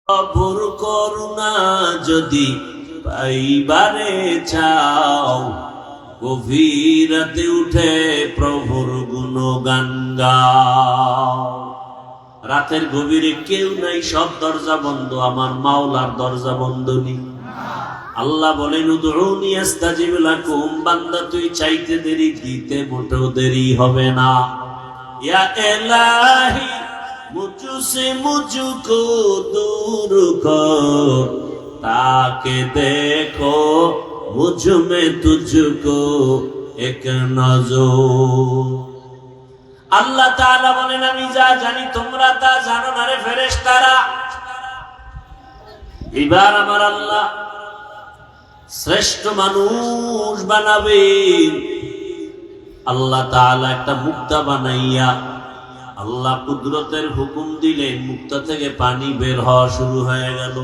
প্রভুর করুণা যদি পাইবারে চাও, গভীর রাতে উঠে প্রভুর গুণগান গাও। রাতের গভীরে কেউ নাই, সব দরজা বন্ধ, আমার মাওলার দরজা বন্ধ নেই। আল্লাহ বলেন উদউনি আস্তাজিব লাকুম, বান্দা তুই চাইতে দেরি, দিতে মোটেও দেরি হবে না। ইয়া ইলাহি মুঝসে মুঝকো দূর কর, তাকে দেখো মুঝ মে তুঝকো এক নজর। আল্লাহ তাআলা বলেন আমি যা জানি তোমরা তা জানো না রে ফেরেশতারা। এবার আমার আল্লাহ শ্রেষ্ঠ মানুষ বানাবেন। আল্লাহ তাআলা একটা মুক্তা বানাইয়া আল্লাহ কুদরতের হুকুম দিলেন, মুক্তা থেকে পানি বের হওয়া শুরু হয়ে গেল।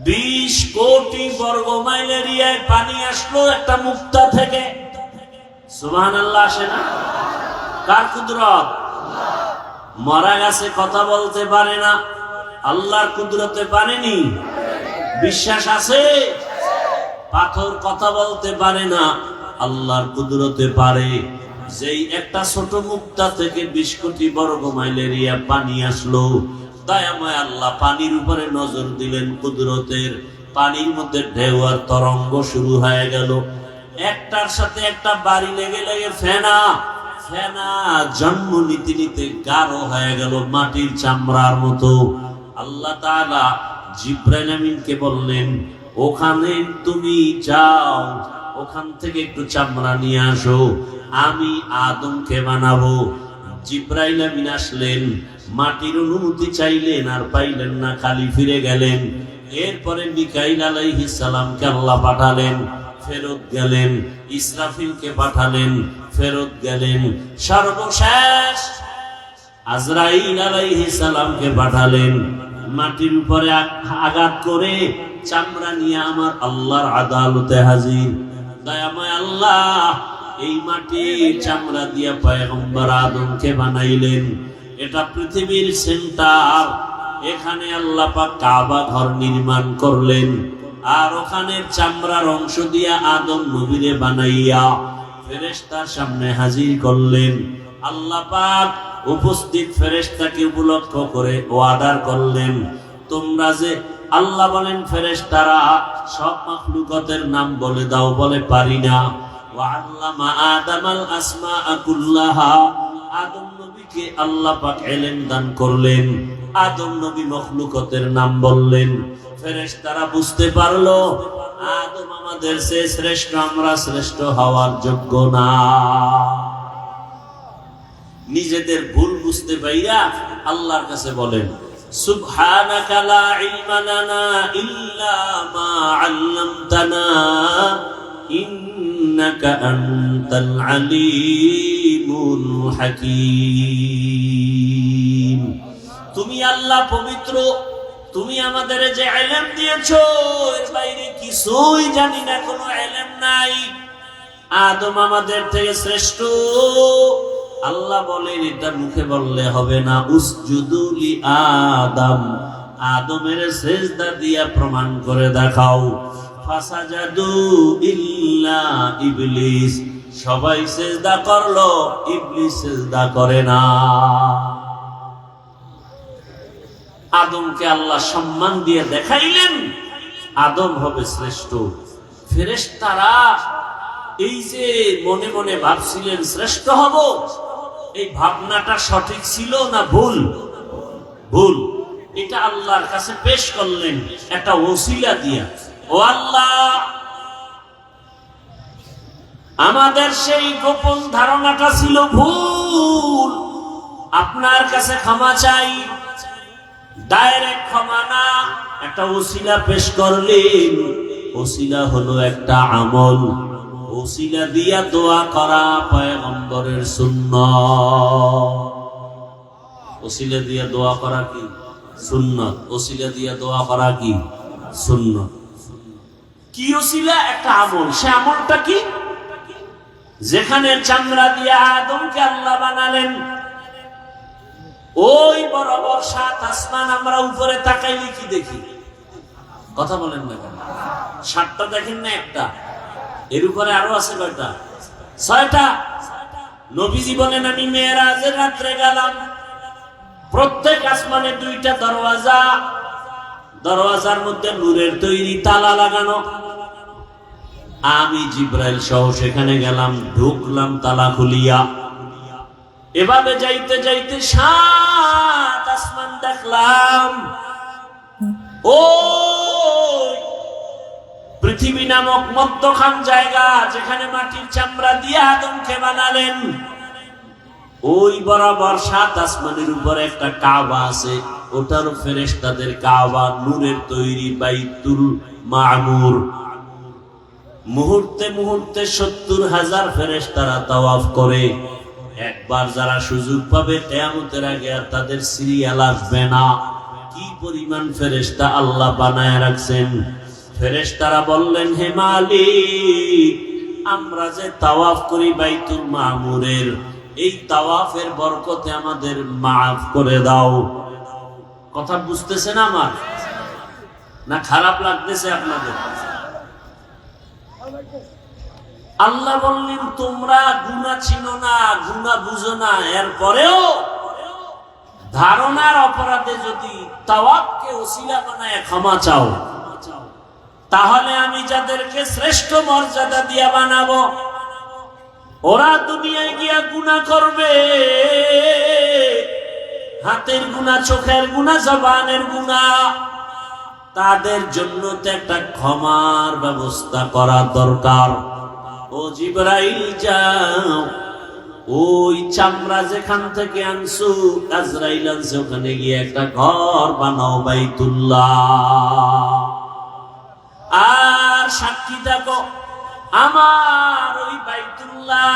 20 কোটি বর্গ মাইল এরিয়ায় পানি আসলো একটা মুক্তা থেকে। সুবহানাল্লাহ আসে না? কার কুদরত? মরা গাছে কথা বলতে পারে না, আল্লাহর কুদরতে পারেনি। বিশ্বাস আছে? পাথর কথা বলতে পারে না, আল্লাহর কুদরতে পারে। যেই একটা ছোট মুক্তা থেকে 20 কোটি বর্গ মাইল এরিয়া পানি আসলো, দয়াময় আল্লাহ পানির উপরে নজর দিলেন কুদরতের। পানির মধ্যে ঢেউ আর তরঙ্গ শুরু হয়ে গেল। একটার সাথে একটা বাড়ি লেগে লেগে ফেনা ফেনা জন্ম নিতে নিতে গাঢ় হয়ে গেল, মাটির চামড়ার মতো। আল্লাহ তাআলা জিবরাইল আমিনকে বললেন, ওখানে তুমি যাও, ওখান থেকে একটু চামড়া নিয়ে আসো, আমি আদমকে বানাবো। জিবরাইল আমিন আসলেন, মাটির অনুমতি চাইলেন, আর পাইলেন না, খালি ফিরে গেলেন। এরপরে মিকাইল আলাইহিস সালামকে আল্লাহ পাঠালেন, ফেরত গেলেন। ইসরাফিলকে পাঠালেন, ফেরত গেলেন। সর্বশেষ আজরাইল আলাইহিস সালামকে পাঠালেন, মাটির উপরে আঘাত করে চামড়া নিয়ে আমার আল্লাহর আদালতে হাজির। দয়াময় আল্লাহ এই মাটির চামড়া দিয়া পয়গম্বর আদমকে বানাইলেন। এটা পৃথিবীর সেন্টার, এখানে আল্লাহ পাক কাবা ঘর নির্মাণ করলেন, আর ওখানে চামড়ার অংশ দিয়া আদম নবীরে বানাইয়া ফেরেশতার সামনে হাজির করলেন। আল্লাহ পাক উপস্থিত ফেরেশতাকে উপলক্ষ করে ওয়াদা করলেন, তোমরা যে আল্লাহ বলেন ফেরেশতারা সব মাখলুকাতের নাম বলে দাও, বলে পারি না। ওয়া আল্লামা আদামাল আসমাআ কুল্লাহা, আদম নবীকে আল্লাহ পাক ইলম দান করলেন। আদম নবী মাখলুকাতের নাম বললেন। ফেরেশতারা বুঝতে পারলো আদম আমাদের চেয়ে শ্রেষ্ঠ, আমরা শ্রেষ্ঠ হওয়ার যোগ্য না। নিজেদের ভুল বুঝতে পাইরা আল্লাহর কাছে বলেন, সুবহানাকা লা ইলমা লানা ইল্লা মা আল্লামতানা ইন্নাকা আনতাল আলিমুল হাকীম। তুমি আল্লাহ পবিত্র, তুমি আমাদের যে ইলম দিয়েছো এর বাইরে কিছুই জানি না, কোনো ইলম নাই। আদম আমাদের থেকে শ্রেষ্ঠ। আল্লাহ বলেন এটা মুখে বললে হবে না, উসজুদু লি আদম, আদমের সিজদা দিয়া প্রমাণ করে দেখাও। ফাসাজাদু ইল্লা ইবলিস, সবাই সিজদা করলো, ইবলিস সিজদা করে না। আদমকে আল্লাহ সম্মান দিয়ে দেখাইলেন আদম হবে শ্রেষ্ঠ। ফেরেশতারা এই যে মনে মনে ভাবছিলেন শ্রেষ্ঠ হব, এই ভাবনাটা সঠিক ছিল না ভুল? ভুল। এটা আল্লাহর কাছে পেশ করলেন একটা ওসিলা দিয়া, ও আল্লাহ আমাদের সেই গোপন ধারণাটা ছিল ভুল, আপনার কাছে ক্ষমা চাই। ডাইরেক্ট ক্ষমা না, একটা ওসিলা পেশ করলেন। ওসিলা হলো একটা আমল, ওসিলা দিয়া দোয়া করা পয়গম্বরের সুন্নাত। ওসিলা দিয়া দোয়া করা কি সুন্নাত, ওসিলা দিয়া দোয়া করা কি সুন্নাত। কি ওসিলা? একটা আমল। সে আমলটা কি? যেখানে চামড়া দিয়া আদমকে আল্লাহ বানালেন, ওই বরাবর 7 আসমান আমরা উপরে তাকাইলে কি দেখি? কথা বলেন না কেন? 7টা দেখেন না একটা? এর উপরে আরো আছে কয়টা? 6টা। নবীজি বলেন আমি মেরাজের রাত্রে গেলাম, প্রত্যেক আসমানে 2টা দরওয়াজা, দরওয়াজার মধ্যে নূরের তৈরি তালা লাগানো। আমি জিব্রাইল সহ সেখানে গেলাম, ঢুকলাম তালা খুলিয়া। এভাবে যাইতে যাইতে 7 আসমান দেখলাম। ও পৃথিবী নামক মধ্যখান জায়গা, যেখানে মাটির চামড়া দিয়ে আদমকে বানালেন, ওই বরাবর 7 আসমানের উপরে একটা কাবা আছে, ওটারও ফেরেশতাদের কাবা, নূরের তৈরি বাইতুল মামুর। মুহূর্তে মুহূর্তে 70,000 ফেরেশতারা তাওয়াফ করে। একবার যারা সুযোগ পাবে কিয়ামতের আগে আর তাদের সিরিয়াল আসবে না। কি পরিমাণ ফেরেশতা আল্লাহ বানায় রাখছেন। ফেরেশতারা বললেন, হে মালিক, আমরা যে তাওয়াফ করি বাইতুল মামুরের, এই তাওয়াফের বরকতে আমাদের মাফ করে দাও। কথা বুঝতেছেন আমার? না খারাপ লাগতেছে আপনাদের? আল্লাহ বললেন, তোমরা গুনাহ চিনো না, গুনাহ বুঝো না, এরপরেও ধারণার অপরাধে যদি তাওয়াফকে ওসিলা বানায় ক্ষমা চাও, তাহলে আমি যাদেরকে শ্রেষ্ঠ মর্যাদা দিয়া বানাবো, ওরা দুনিয়ায় গিয়া গুনাহ করবে, হাতের গুনাহ, চোখের গুনাহ, জবানের গুনাহ, তাদের জন্য তো একটা ক্ষমার ব্যবস্থা করা দরকার। ও জিবরাইল যাও, ওই চামড়া যেখান থেকে আনছো, আজরাইল আনছে, ওখানে গিয়ে একটা ঘর বানাও বাইতুল্লাহ। আর সাক্ষী থাকো, আমার ওই বাইতুল্লাহ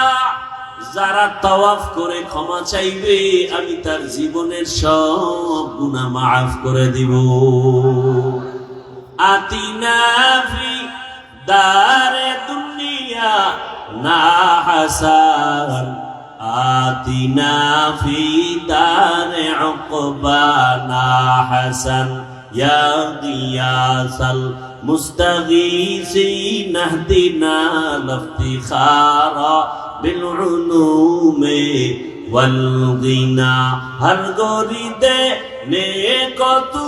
যারা তাওয়াফ করে ক্ষমা চাইবে, আমি তার জীবনের সব গুনাহ মাফ করে দিব। আতিনা ফি দারে দুনিয়া না হাসান, আতিনা ফি দারে উকবা না হাসান, ইয়া গিয়াসাল মুস্তাগীসিন ইহদিনা লিফতিখারা বিল উলুমি ওয়াল গিনা। হর গরিদে নেको तू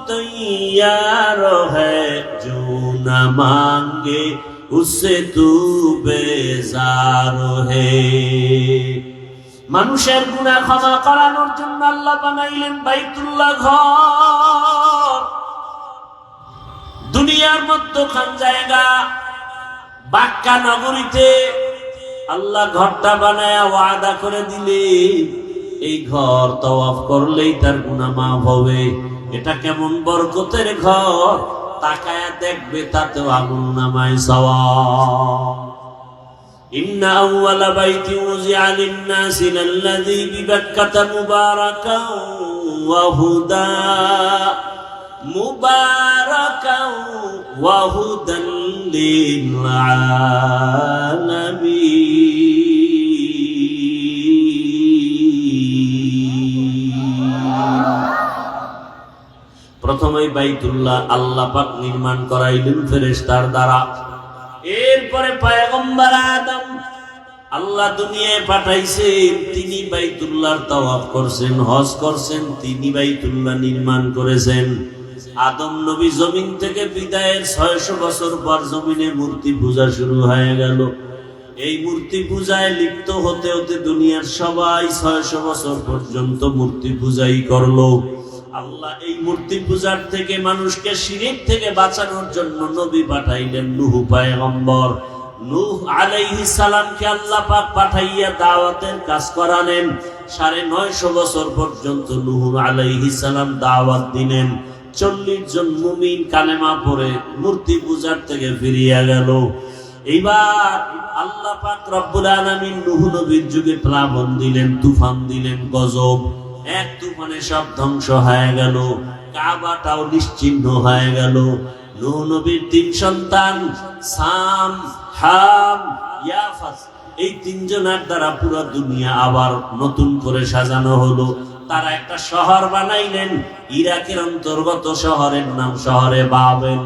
तैयार है, जो न मांगे उससे तू बेजार है। মানুষের গুনাহ ক্ষমা করানোর জন্য আল্লাহ বানাইলেন বাইতুল্লাহ ঘর। দুনিয়ার মধ্যখান জায়গা বাক্কা নগরীতে আল্লাহ ঘরটা বানায়া ওয়াদা করে দিলে, এই ঘর তাওয়াফ করলেই তার গুনাহ মাফ হবে। এটা কেমন বরকতের ঘর, তাকায়া দেখবে তাতেও আমলনামায় সওয়াব। ইন্না আউওয়ালা বাইতি উযিআ লিন-নাসি লাল্লাযী বিবাক্কাতা মুবারাকান ওয়া হুদা, মুবারাকান ওয়া হুদান লিল আলামিন। প্রথমে বাইতুল্লাহ আল্লাহ পাক নির্মাণ করাইলেন ফেরেশতার দ্বারা। এরপরে পয়গম্বর আদম আল্লাহ দুনিয়ায় পাঠাইছেন, তিনি বাইতুল্লাহর তাওয়াফ করছেন, হজ করছেন, তিনি বাইতুল্লাহ নির্মাণ করেছেন। আদম নবী জমিন থেকে বিদায়ের 600 বছর পর জমিনে মূর্তি পূজা শুরু হয়ে গেল। এই মূর্তি পূজায় লিপ্ত হতে হতে দুনিয়ার সবাই 600 বছর পর্যন্ত মূর্তি পূজাই করলো। আল্লাহ এই মূর্তি পূজার থেকে মানুষকে শিরক থেকে বাঁচানোর জন্য নবী পাঠাইলেন নূহ পয়গম্বর। নূহ আলাইহিস সালামকে আল্লাহ পাক পাঠাইয়া দাওয়াতের কাজ করালেন। 950 বছর পর্যন্ত নূহ আলাইহিস সালাম দাওয়াত দিলেন। 40 জন মুমিন কালেমা পড়ে মূর্তি পূজার থেকে ফিরিয়া গেল। এইবার আল্লাহ পাক রব্বুল আলামিন নূহ নবীর যুগে প্লাবন দিলেন, তুফান দিলেন, গজব। এক তুফানে সব ধ্বংস হয়ে গেল, কাবাটাও নিশ্চিহ্ন হয়ে গেল। নূহ নবীর 3 সন্তান সাম, হাম, ইয়াফাস, এই 3 জনের দ্বারা পুরো দুনিয়া আবার নতুন করে সাজানো হলো। তারা একটা শহর বানাইলেন, ইরাকের অন্তর্গত শহরের নাম শহরে বাবেল।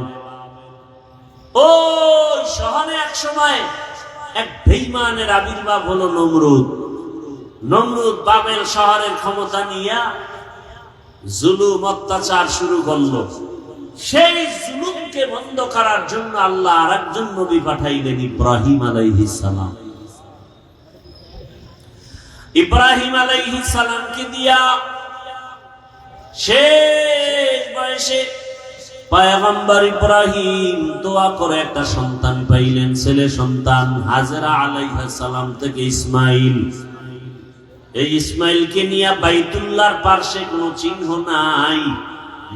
ওই শহরে এক সময় এক বেঈমানের আবির্ভাব হলো নমরুদ। নমরুদ বাবেল শহরের ক্ষমতা নিয়ে জুলুম অত্যাচার শুরু করলো। সেই জুলুমকে বন্ধ করার জন্য আল্লাহ আরেকজন নবী পাঠাইলেন, ইব্রাহিম আলাইহিস সালাম। ইব্রাহিম আলাইহিস সালামকে দিয়া শেষ বয়সে পয়গম্বর ইব্রাহিম দোয়া করে একটা সন্তান পাইলেন, ছেলে সন্তান। হাজেরা আলাইহিস সালাম থেকে ইসমাইল। এই ইসমাইলকে নিয়ে বাইতুল্লাহর পার্শ্বে কোনো চিহ্ন নাই।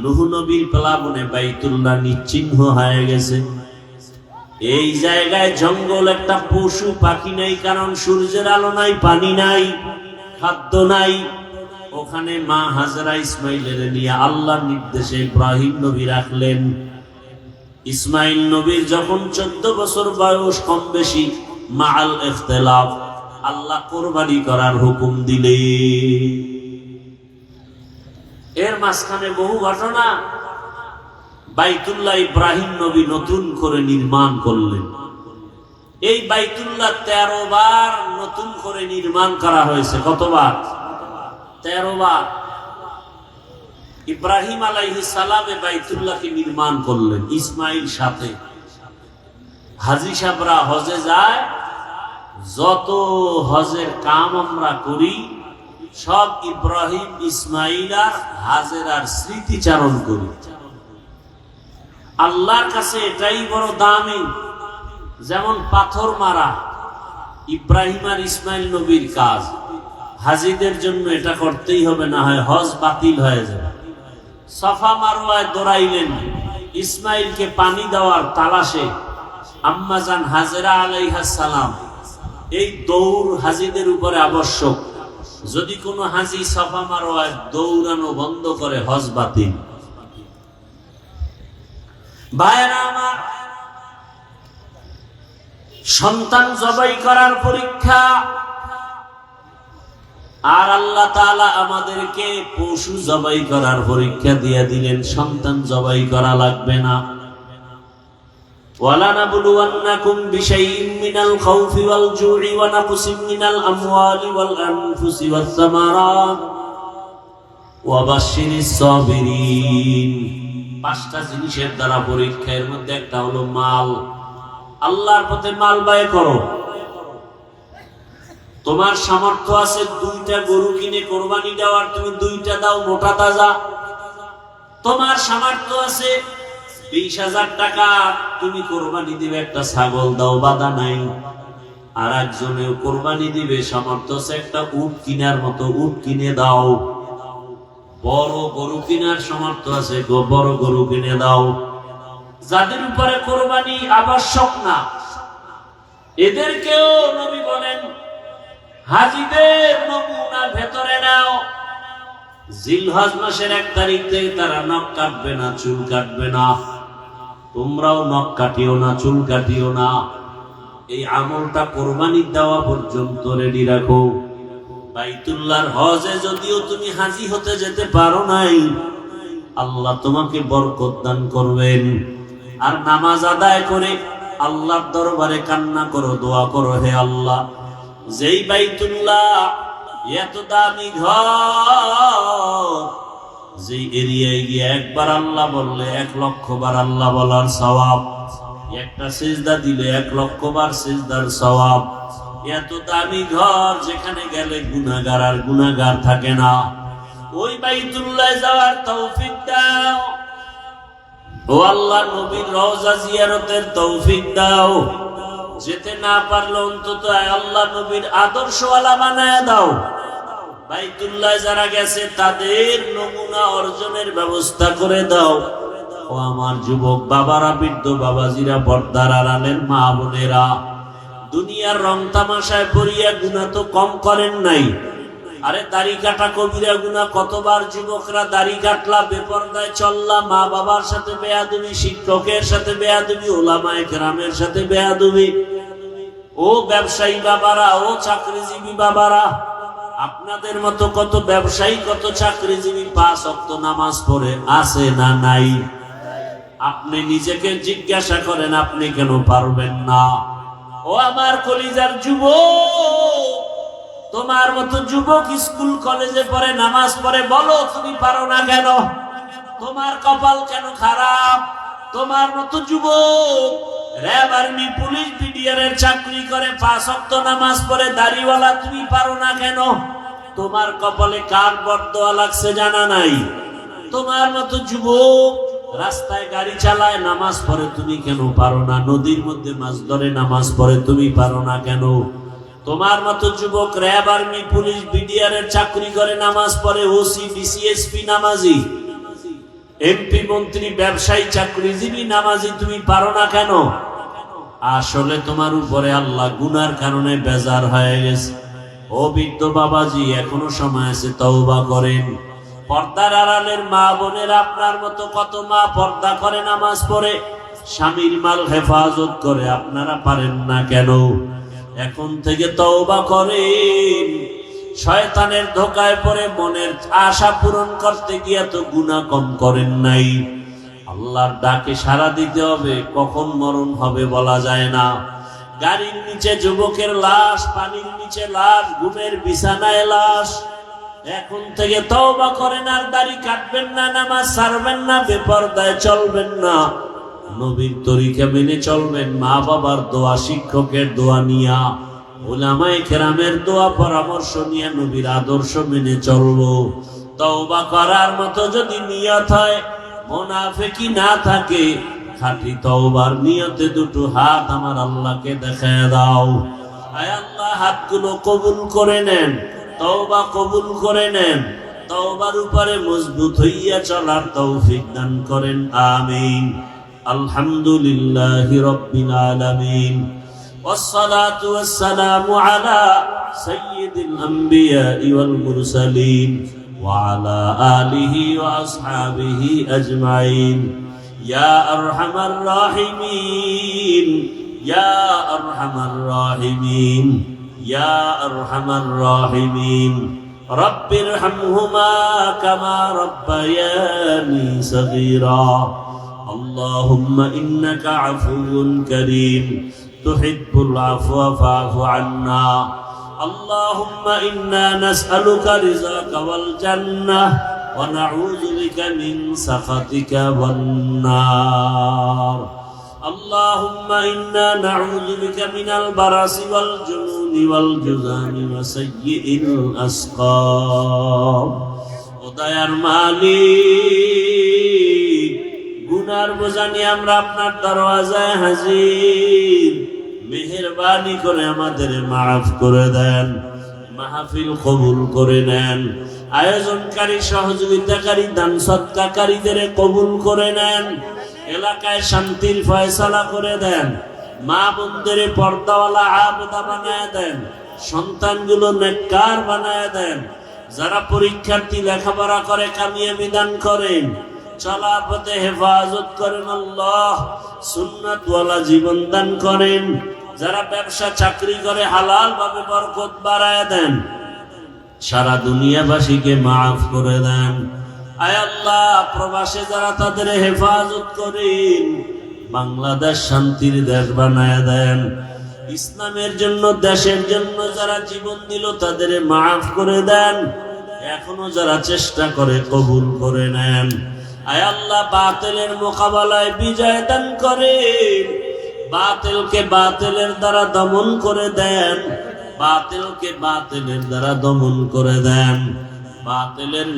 নূহ নবীর প্লাবনে বাইতুল্লাহ নিশ্চিহ্ন হয়ে গেছে। এই জায়গায় জঙ্গল, একটা পশু পাখি নাই, কারণ সূর্যের আলো নাই, পানি নাই, খাদ্য নাই। ওখানে মা হাজেরা ইসমাইলের নিয়ে আল্লাহর নির্দেশে ইব্রাহিম নবী রাখলেন। ইসমাইল নবীর যখন 14 বছর বয়স, কম বেশি মাআল ইখতিলাফ, আল্লাহ কুরবানি করার হুকুম দিলেন। এর মাঝখানে বহু ঘটনা। বাইতুল্লাহ ইব্রাহিম নবী নতুন করে নির্মাণ করলেন। এই বাইতুল্লাহ 13 বার নতুন করে নির্মাণ করা হয়েছে। কতবার? 13 বার। ইব্রাহিম আলাইহিস সালামে বাইতুল্লাহকে নির্মাণ করলেন ইসমাইল সাথে। হাজী সাহেবরা হজে যায়, যত হজের কাম আমরা করি সব ইব্রাহিম, ইসমাইল আর হাজেরার স্মৃতিচারণ করি। আল্লাহর কাছে এটাই বড় দামি। যেমন পাথর মারা ইব্রাহিম আর ইসমাইল নবীর কাজ, হাজীদের জন্য এটা করতেই হবে, না হয় হজ বাতিল হয়ে যাবে। সাফা মারওয়ায় দৌড়াইলেন, ইসমাইলকে পানি দেওয়ার তালাশে আম্মাজান হাজেরা আলাইহিস সালাম। এই দৌড় হাজীদের উপরে আবশ্যক। যদি কোনো হাজী সাফা মারওয়ায় দৌড়ানো বন্ধ করে, হজ বাতিল। ভাইরা আমার, সন্তান জবাই করার পরীক্ষা, আর আল্লাহ তাআলা আমাদেরকে পশু জবাই করার পরীক্ষা দিয়ে দিলেন। সন্তান জবাই করা লাগবে না। وَلَنَبْلُوَنَّكُمْ بِشَيْءٍ مِّنَ الْخَوْفِ وَالْجُوعِ وَنَقْصٍ مِّنَ الْأَمْوَالِ وَالْأَنفُسِ وَالثَّمَرَاتِ وَبَشِّرِ الصَّابِرِينَ। 5টা জিনিসের দ্বারা পরীক্ষা। এর মধ্যে একটা হলো মাল। আল্লাহর পথে মাল ব্যয় করো। তোমার সামর্থ্য আছে 2টা গরু কিনে কোরবানি দেওয়ার, তুমি 2টা দাও মোটা তাজা। তোমার সামর্থ্য আছে 20,000 টাকা, তুমি কোরবানি দিবে একটা ছাগল, দাও, বাধা নাই। আর একজনেও কোরবানি দিবে, সামর্থ্য আছে একটা উট কিনার মতো, উট কিনে দাও। বড় গরু কিনার সামর্থ্য আছে, বড় গরু কিনে দাও। যাদের উপরে কোরবানি আবশ্যক না, এদেরকেও নবী বলেন হাজীদের নমুনা ভেতরে নাও। জিলহজ মাসের 1 তারিখ থেকে তারা নখ কাটবে না, চুল কাটবে না। তোমরাও নখ কাটিও না, চুল কাটিও না। এই আমলটা কোরবানি দেওয়া পর্যন্ত রেডি রাখো। বাইতুল্লাহর হজে যদিও তুমি হাজী হতে যেতে পারো নাই, আল্লাহ তোমাকে বরকত দান করবেন। আর নামাজ আদায় করে আল্লাহর দরবারে কান্না করো, দোয়া করো, হে আল্লাহ, যেই বাইতুল্লাহ এত দামি ঘর, যেই এরিয়ায় গিয়ে একবার আল্লাহ বললে 1 লক্ষ বার আল্লাহ বলার সওয়াব, একটা সিজদা দিলে 1 লক্ষ বার সিজদার সওয়াব। এত দামি ঘর, যেখানে গেলে গুনাহগার আর গুনাহগার থাকে না। ওই বাইতুল্লাহ যাওয়ার তৌফিক দাও ও আল্লাহ। নবীর রওজা জিয়ারতের তৌফিক দাও। যেতে না পারলে অন্তত আল্লাহ নবীর আদর্শওয়ালা বানায় দাও। বাইতুল্লাহ যারা গেছে তাদের নমুনা অর্জনের ব্যবস্থা করে দাও। ও আমার যুবক বাবারা, বৃদ্ধ বাবাজিরা, পর্দার আড়ালের মা বোনেরা, দুনিয়ার রং তামাশায় পড়িয়া গুনাহ তো কম করেন নাই। আরে দাড়ি কাটা কবিরা গুনাহ। কতবার যুবকরা দাড়ি কাটলা, বেপরদায় চললা, মা বাবার সাথে বেয়াদবি, শিক্ষকের সাথে বেয়াদবি, ওলামায়ে কেরামের সাথে বেয়াদবি। ও ব্যবসায়ী বাবারা, ও চাকরিজীবী বাবারা, আপনাদের মতো কত ব্যবসায়ী, কত চাকরিজীবী 5 ওয়াক্ত নামাজ পড়ে আছে না নাই? আপনি নিজেকে জিজ্ঞাসা করেন, আপনি কেন পারবেন না? ও আমার কলিজার যুবক, তোমার মতো যুবক স্কুল কলেজে পড়ে, নামাজ পড়ে, বলো তুমি পারো না কেন? তোমার কপাল কেন খারাপ? তোমার মতো যুবক র্যাব, আর্মি, পুলিশ, বিডিআর এর চাকরি করে, 5 ওয়াক্ত নামাজ পড়ে, দাড়িওয়ালা, তুমি পারো না কেন? তোমার কপালে কার বরদোয়া লাগছে জানা নাই? তোমার মতো যুবক রাস্তায় গাড়ি চালায়, নামাজ পড়ে, তুমি কেন পারো না? নদীর মধ্যে মাছ ধরে, নামাজ পড়ে, তুমি পারো না কেন? তোমার মতো যুবক র্যাব, আর্মি, পুলিশ, বিডিআর এর চাকরি করে, নামাজ পড়ে, ওসি, ডিসিএসপি নামাজি, এমপি, মন্ত্রী, ব্যবসায়ী, চাকরিজীবী নামাজি, তুমি পারো না কেন? আসলে তোমার উপরে আল্লাহ গুনার কারণে বেজার হয়ে গেছে। ও বৃদ্ধ বাবাজি, এখনো সময় আছে, তওবা করেন। পর্দার আড়ালের মা বোনের, আপনার মতো কত মা পর্দা করে, নামাজ পড়ে, স্বামীর মাল হেফাজত করে, আপনারা পারেন না কেন? এখন থেকে তওবা করেন। শয়তানের ধোকায় পড়ে মনের আশা পূরণ করতে গিয়ে তো গুনাহ কম করেন নাই। আল্লাহর ডাকে সাড়া দিতে হবে, কখন মরণ হবে বলা যায় না। গাড়ির নিচে যুবকের লাশ, পানির নিচে লাশ, ঘুমের বিছানায় লাশ। এখন থেকে তওবা করেন, আর দাড়ি কাটবেন না, নামাজ ছাড়বেন না, বেপরদায় চলবেন না, নবীর তরিকা মেনে চলবেন, মা বাবার দোয়া, শিক্ষকের দোয়া নিয়া, উলামায়ে কেরামের দোয়া পরামর্শ নিয়ে নবীর আদর্শ মেনে চলবো। তওবা করার মতো যদি নিয়ত হয়, মুনাফিকি না থাকে, খাঁটি তওবার নিয়তে দুটো হাত আমার আল্লাহকে দেখায় দাও। আয় আল্লাহ, হাতগুলো কবুল করে নেন, তওবা কবুল করে নেন, তওবার উপরে মজবুত হইয়া চলার তৌফিক দান করেন, আমিন। আলহামদুলিল্লাহি রাব্বিল আলামিন, والصلاة والسلام على سيد الأنبياء والمرسلين وعلى آله وأصحابه أجمعين. يا أرحم الراحمين، يا أرحم الراحمين، يا أرحم الراحمين. رب ارحمهما كما ربياني صغيرا. اللهم إنك عفو كريم تحب العفو فاعف عنا. اللهم إنا نسألك رزاك والجنة ونعوذ بك من سخطك والنار. اللهم إنا نعوذ بك من البرص والجنون والجذام وسيء الأسقام. ওদায়ার মালিক, গুনার বোঝা নিয়ে আমরা আপনার দরওয়াজায় হাজির। মেহেরবানি করে আমাদের মাফ করে দেন, মাহফিল কবুল করে নেন, আয়োজনকারী, সহযোগিতাকারী, দান সদকাকারীদের কবুল করে নেন, এলাকায় শান্তির ফয়সালা করে দেন, মা বোনদের পর্দাওয়ালা আবেদা বানায় দেন, সন্তানগুলো নেককার বানায় দেন, যারা পরীক্ষার্থী লেখাপড়া করে কামিয়াবি দান করেন, চলার পথে হেফাজত করেন আল্লাহ, সুন্নাতওয়ালা জীবন দান করেন, যারা ব্যবসা চাকরি করে হালাল ভাবে বরকত বাড়ায় দেন, সারা দুনিয়াবাসীকে মাফ করে দেন। আয় আল্লাহ, প্রবাসে যারা, তাদের হেফাজত করেন, বাংলাদেশ শান্তির দেশ বানায় দেন। ইসলামের জন্য, দেশের জন্য যারা জীবন দিল, তাদের মাফ করে দেন। এখনো যারা চেষ্টা করে, কবুল করে নেন। আয় আল্লাহ, বাতিলের মোকাবেলায় বিজয় দান করেন, বাতিলকে বাতিলের দ্বারা দমন করে দেন, বাতিলকে বাতিলের দ্বারা দমন করে দেন, বাতিলের